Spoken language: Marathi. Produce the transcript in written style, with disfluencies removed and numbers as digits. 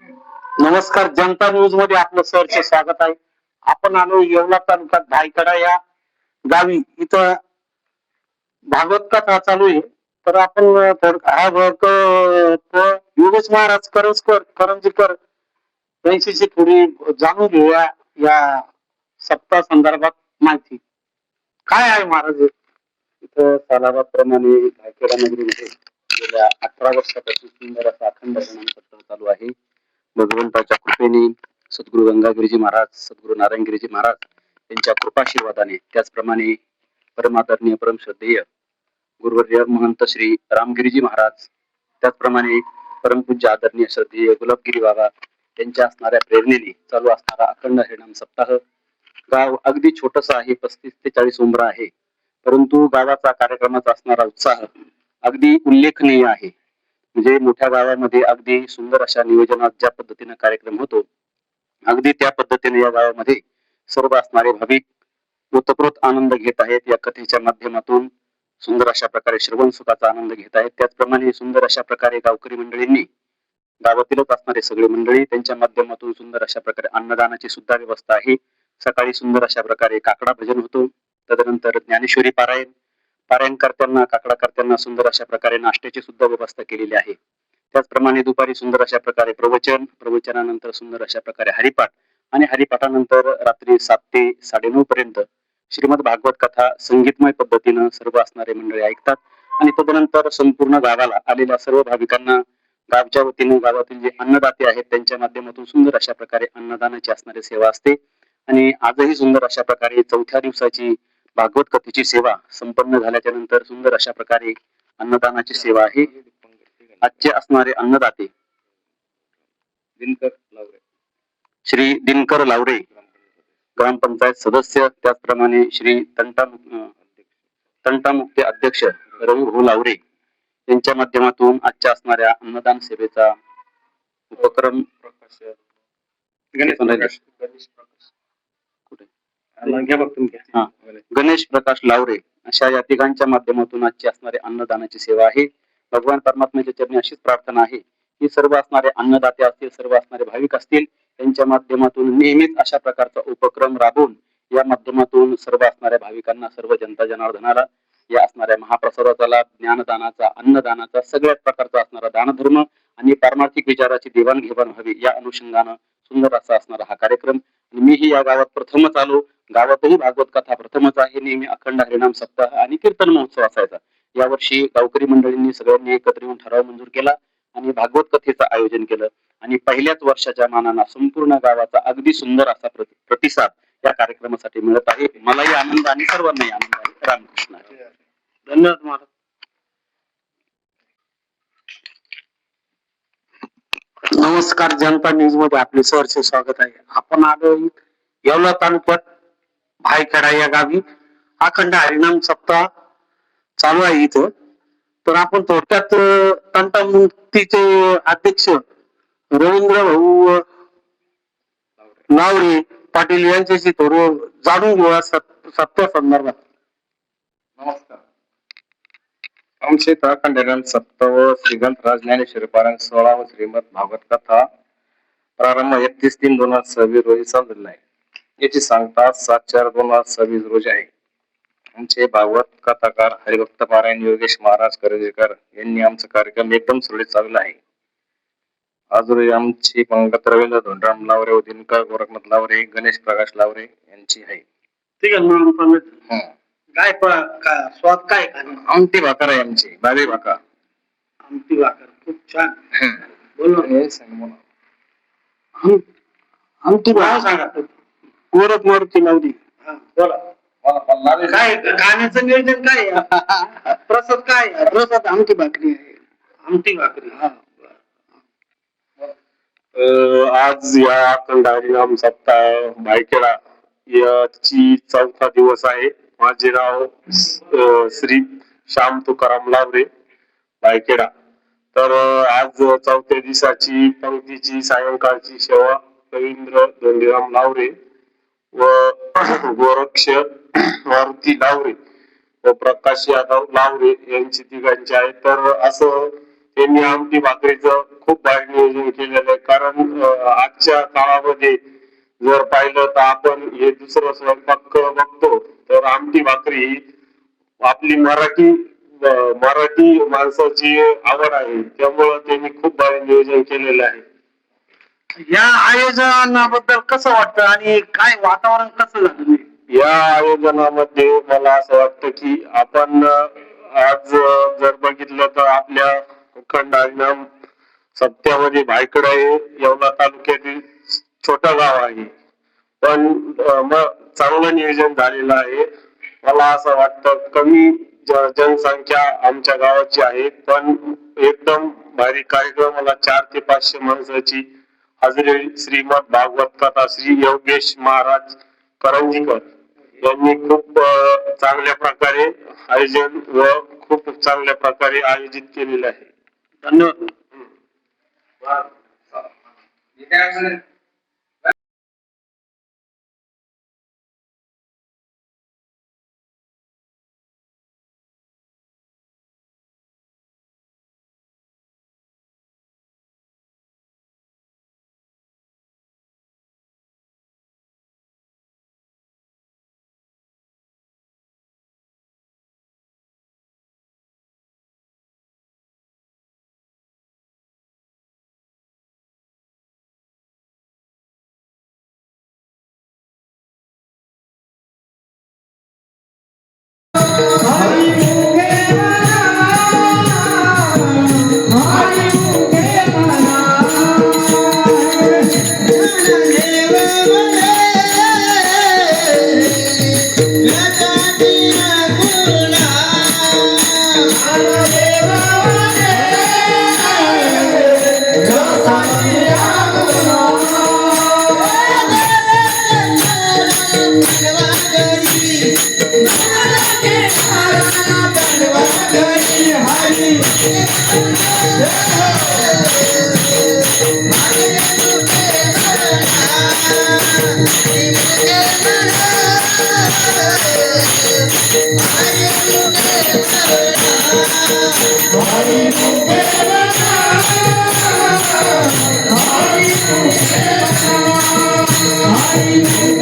नमस्कार, जनता न्यूज मध्ये आपलं सहर्ष स्वागत आहे. आपण आलो येवला तालुक्यात भायखडा या गावी. इथं भागवत कथा चालू आहे. तर आपण हा भाग योगेश महाराज करंजीकर यांच्याशी थोडी जाणून घेऊया या सप्ताह संदर्भात माहिती. काय आहे महाराज? इथं सालाबादप्रमाणे भायखडा नगरीमध्ये गेल्या 18 वर्षापासून सुंदर असा अखंड सप्ताह चालू आहे. भगवंताच्या कृपेने सद्गुरु गंगागिरीजी महाराज, सद्गुरु नारायणगिरीजी महाराज यांच्या कृपाशीर्वादाने, त्याचप्रमाणे परमादरणीय परमश्रद्धेय गुरुवर्य महंत श्री रामगिरीजी महाराज, त्याचप्रमाणे परमपूज्य आदरणीय श्रद्धेय गुलाबगिरी बाबा यांच्या असणाऱ्या प्रेरणेने चालू असणारा अखंड हरिनाम सप्ताह. गाव अगदी छोटस आहे, 35 ते 40 उंबरा आहे, परंतु गावाचा कार्यक्रमाचा असणारा उत्साह अगदी उल्लेखनीय आहे. म्हणजे मोठ्या गावामध्ये अगदी सुंदर अशा नियोजनात ज्या पद्धतीने कार्यक्रम होतो, अगदी त्या पद्धतीने या गावामध्ये सर्व असणारे भाविक ओतप्रोत आनंद घेत आहेत. या कथेच्या माध्यमातून सुंदर अशा प्रकारे श्रवण सुखाचा आनंद घेत आहेत. त्याचप्रमाणे सुंदर अशा प्रकारे गावकरी मंडळींनी, गावातीलच असणारे सगळे मंडळी, त्यांच्या माध्यमातून सुंदर अशा प्रकारे अन्नदानाची सुद्धा व्यवस्था आहे. सकाळी सुंदर अशा प्रकारे काकडा भजन होतो. तदनंतर ज्ञानेश्वरी पारायण करताना, काकडा करताना सुंदर अशा प्रकारे नाश्त्याची सुद्धा व्यवस्था केलेली आहे. त्याचप्रमाणे दुपारी सुंदर अशा प्रकारे प्रवचनानंतर सुंदर अशा प्रकारे हरिपाठ, आणि हरिपाठानंतर रात्री 7 ते 9:30 पर्यंत श्रीमद भागवत कथा संगीतमय पद्धतीनं सर्व असणारे मंडळी ऐकतात. आणि तदनंतर संपूर्ण गावाला आलेल्या सर्व भाविकांना गावच्या वतीने, गावातील जे अन्नदाते आहेत त्यांच्या माध्यमातून सुंदर अशा प्रकारे अन्नदानाची असणारी सेवा असते. आणि आजही सुंदर अशा प्रकारे 4थ्या दिवसाची भागवत कथेची सेवा संपन्न झाल्याच्या नंतर सुंदर अशा प्रकारे अन्नदानाची सेवा आहे. आजचे असणारे अन्नदाते श्री दिनकर लावरे, ग्रामपंचायत सदस्य, त्याचप्रमाणे श्री तंटामुक्ती अध्यक्ष रवी लावरे यांच्या माध्यमातून आजच्या असणाऱ्या अन्नदान सेवेचा उपक्रम गणेश प्रकाश लावरे अशा या तिघांच्या माध्यमातून आजची असणारी अन्नदानाची सेवा आहे. भगवान परमात्म्याच्या चरणी अशीच प्रार्थना आहे की सर्व असणारे अन्नदाते असतील, सर्व असणारे भाविक असतील, त्यांच्या माध्यमातून नेहमीच अशा प्रकारचा उपक्रम राबवून या माध्यमातून सर्व असणाऱ्या भाविकांना, सर्व जनता जनार्दनाला या असणाऱ्या महाप्रसादाचा, ज्ञानदानाचा, अन्नदानाचा, सगळ्याच प्रकारचा असणारा दानधर्म आणि पारमार्थिक विचाराची देवाणघेवाण व्हावी या अनुषंगानं सुंदर असा असणारा हा कार्यक्रम. मीही या गावात प्रथमच आलो. गावातही भागवत कथा प्रथमच आहे. नेहमी अखंड हरिनाम सप्ताह आणि कीर्तन महोत्सव असायचा. यावर्षी गावकरी मंडळींनी सगळ्यांनी एकत्र येऊन ठराव मंजूर केला आणि भागवत कथेचं आयोजन केलं. आणि पहिल्याच वर्षाच्या मानानं संपूर्ण गावाचा अगदी सुंदर असा प्रतिसाद या कार्यक्रमासाठी मिळत आहे. मलाही आनंद आणि सर्वांनाही आनंद आहे. रामकृष्ण. धन्यवाद महाराज. नमस्कार, जनता न्यूज मध्ये आपले सहर्ष स्वागत आहे. आपण आलो येवला तालुक्यात भायखडा या गावी. अखंड हरिनाम सप्ताह चालू आहे इथं. तर आपण थोडक्यात तंटामुक्तीचे अध्यक्ष रवींद्र भाऊ लावरे पाटील यांच्याशी थोडं जाणून घेऊया सप्ताह संदर्भात. नमस्कार. आमचे अखंड हरिनाम सप्ताह श्रीगंधराज ज्ञानेश्वरी पारायण 16 व श्रीमद भागवत कथा प्रारंभ 31/3/2026 रोजी चाललेला आहे. याची सांगता 7/4/2026 रोजी आहे. आमचे भागवत कथाकार हरिभक्त पारायण योगेश महाराज करंजीकर यांनी आमचा कार्यक्रम एकदम सुरळीत चालला आहे. आज रोजी आमची पंगत रवींद्र धोंडराम लावरे व दिनकर गोरखनाथ लावरे, गणेश प्रकाश लावरे यांची आहे. ठीक आहे. काय स्वाद काय आमटी भाकर आहे आमची, बाबी भाकर. आमटी भाकर खूप छान. आमटी भाकर सांगा. गोरखनाथ लावरी. बोला. काय खाण्याचं नियोजन काय? प्रसाद काय? प्रसाद आमटी भाकरी आहे. आमटी भाकरी. आज या अखंड हरिनाम सप्ताह भायखडा याची 4था दिवस आहे. माझे नाव श्री श्याम तुकाराम लावरे, भायखडा. तर आज 4थ्या दिवसाची पंक्तीची सायंकाळची सेवा रवींद्र धोंडीराम लावरे व गोरक्ष मारुती लावरे व प्रकाश यादव लावरे यांची तिघांची आहे. तर असं त्यांनी आमटी भाकरीचं खूप भारी नियोजन केलेलं आहे. कारण आजच्या काळामध्ये जर पाहिलं तर आपण हे दुसरं स्वयंपाक बघतो तर आमटी भाकरी ही आपली मराठी माणसाची आवड आहे, त्यामुळं त्यांनी खूप भारी नियोजन केलेलं आहे. या आयोजनाबद्दल कसं वाटतं आणि काय वातावरण कसं झालं? या आयोजनामध्ये मला असं वाटतं की आपण आज जर बघितलं तर आपल्या खंड हरिनाम सप्त्यामध्ये भायखळा हे येवला तालुक्यातील छोटं गाव आहे, पण मग चांगलं नियोजन झालेलं आहे. मला असं वाटतं कमी जनसंख्या आमच्या गावाची आहे, पण एकदम भारी कार्यक्रमाला 400 ते 500 माणसाची हजेरी श्रीमद भागवत कथा श्री योगेश महाराज करंजीकर यांनी खूप चांगल्या प्रकारे आयोजन व खूप चांगल्या प्रकारे आयोजित केलेले आहे. धन्यवाद. Hari